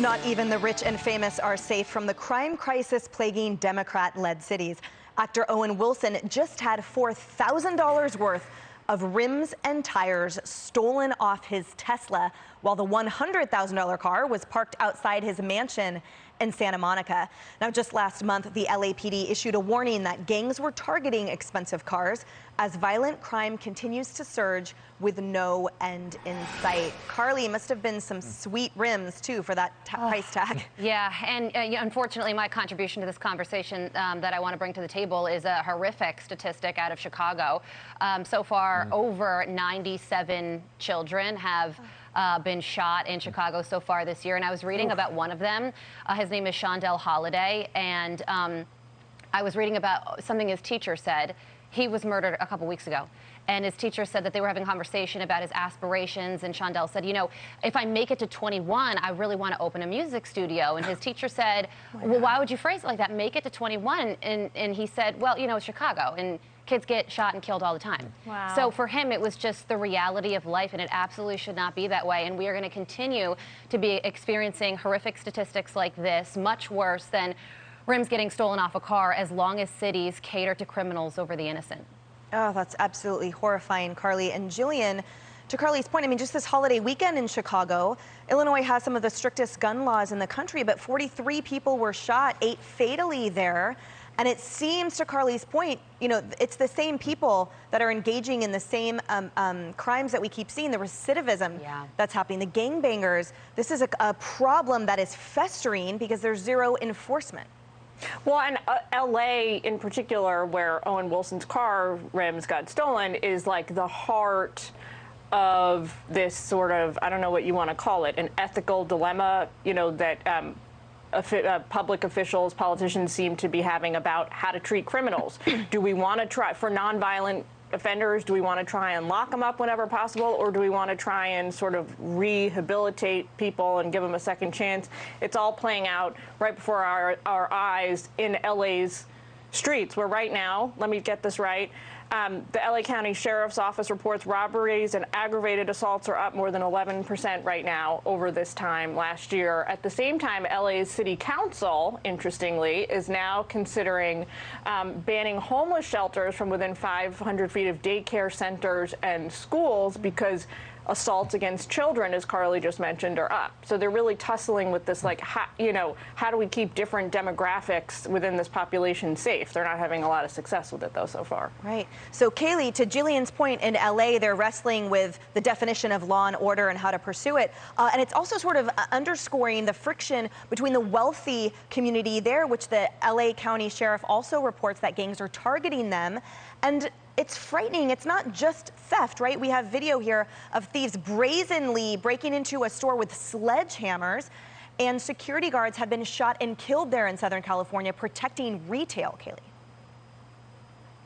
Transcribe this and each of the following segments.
Not even the rich and famous are safe from the crime crisis plaguing Democrat-led cities. Actor Owen Wilson just had $4,000 worth of rims and tires stolen off his Tesla, while the $100,000 car was parked outside his mansion in Santa Monica. Now, just last month, the LAPD issued a warning that gangs were targeting expensive cars as violent crime continues to surge with no end in sight. Carly, must have been some sweet rims, too, for that price tag. Yeah, and unfortunately, my contribution to this conversation that I want to bring to the table is a horrific statistic out of Chicago. So far, over 97 children have been shot in Chicago so far this year, and I was reading about one of them. His name is Shondell Holiday, and I was reading about something his teacher said. He was murdered a couple weeks ago, and his teacher said that they were having a conversation about his aspirations, and Shondell said, you know, if I make it to 21, I really want to open a music studio. And his teacher said, well, why would you phrase it like that? Make it to 21. And he said, well, you know, it's Chicago, and kids get shot and killed all the time. Wow. So for him, it was just the reality of life, and it absolutely should not be that way. And we are going to continue to be experiencing horrific statistics like this, much worse than rims getting stolen off a car, as long as cities cater to criminals over the innocent. Oh, that's absolutely horrifying, Carly. And Jillian, to Carly's point, I mean, just this holiday weekend in Chicago, Illinois has some of the strictest gun laws in the country, but 43 people were shot, 8 fatally there. And it seems, to Carly's point, you know, it's the same people that are engaging in the same crimes that we keep seeing, the recidivism that's happening, the gangbangers. This is a problem that is festering because there's zero enforcement. Well, and L.A. in particular, where Owen Wilson's car rims got stolen, is like the heart of this sort of, I don't know what you want to call it, an ethical dilemma, you know, that public officials, politicians seem to be having about how to treat criminals. Do we want to try, for nonviolent offenders, do we want to try and lock them up whenever possible, or do we want to try and sort of rehabilitate people and give them a second chance? It's all playing out right before our eyes in LA's streets, where right now, let me get this right, the LA County Sheriff's Office reports robberies and aggravated assaults are up more than 11% right now over this time last year. At the same time, LA's City Council, interestingly, is now considering banning homeless shelters from within 500 feet of daycare centers and schools because assaults against children, as Carly just mentioned, are up. So they're really tussling with this, like, how do we keep different demographics within this population safe? They're not having a lot of success with it, though, so far. Right. So, Kaylee, to Jillian's point, in L.A., they're wrestling with the definition of law and order and how to pursue it. And it's also sort of underscoring the friction between the wealthy community there, which the L.A. County Sheriff also reports that gangs are targeting them. And it's frightening. It's not just theft, right? We have video here of thieves brazenly breaking into a store with sledgehammers, and security guards have been shot and killed there in Southern California protecting retail, Kaylee.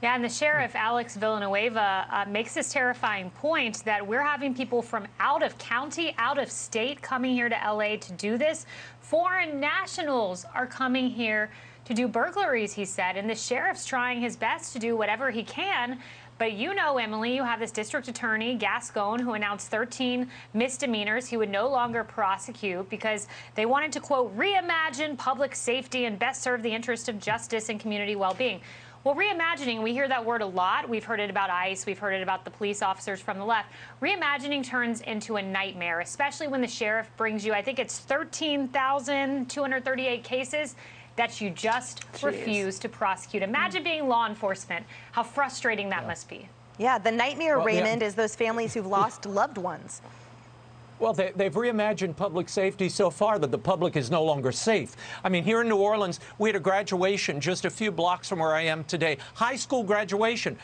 Yeah, and the sheriff, Alex Villanueva, makes this terrifying point that we're having people from out of county, out of state coming here to LA to do this. Foreign nationals are coming here to do burglaries, he said, and the sheriff's trying his best to do whatever he can. But you know, Emily, you have this district attorney, Gascon, who announced 13 misdemeanors he would no longer prosecute because they wanted to, quote, reimagine public safety and best serve the interest of justice and community well-being. Well, reimagining, we hear that word a lot. We've heard it about ICE. We've heard it about the police officers from the left. Reimagining turns into a nightmare, especially when the sheriff brings you, I think it's 13,238 cases that you just refuse to prosecute. Imagine being law enforcement, how frustrating that must be. Yeah, the nightmare, Raymond, is those families who've lost loved ones. Well, they've reimagined public safety so far that the public is no longer safe. I mean, here in New Orleans, we had a graduation just a few blocks from where I am today. High school graduation.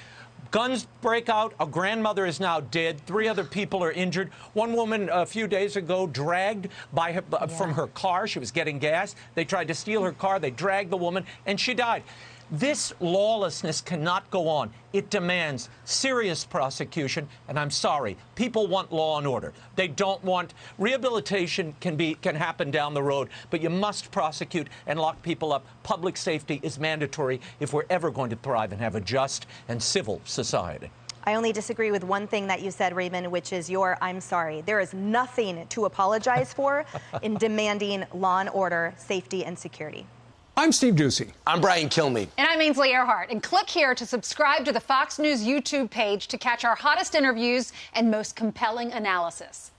Guns break out. A grandmother is now dead. 3 other people are injured. One woman a few days ago dragged by her, from her car. She was getting gas. They tried to steal her car. They dragged the woman, and she died. This lawlessness cannot go on. It demands serious prosecution, and I'm sorry, people want law and order. They don't want rehabilitation. Can happen down the road, but you must prosecute and lock people up. Public safety is mandatory if we're ever going to thrive and have a just and civil society. I only disagree with one thing that you said, Raymond, which is your I'm sorry. There is nothing to apologize for in demanding law and order, safety, and security. I'm Steve Doocy. I'm Brian Kilmeade. And I'm Ainsley Earhart. And click here to subscribe to the Fox News YouTube page to catch our hottest interviews and most compelling analysis.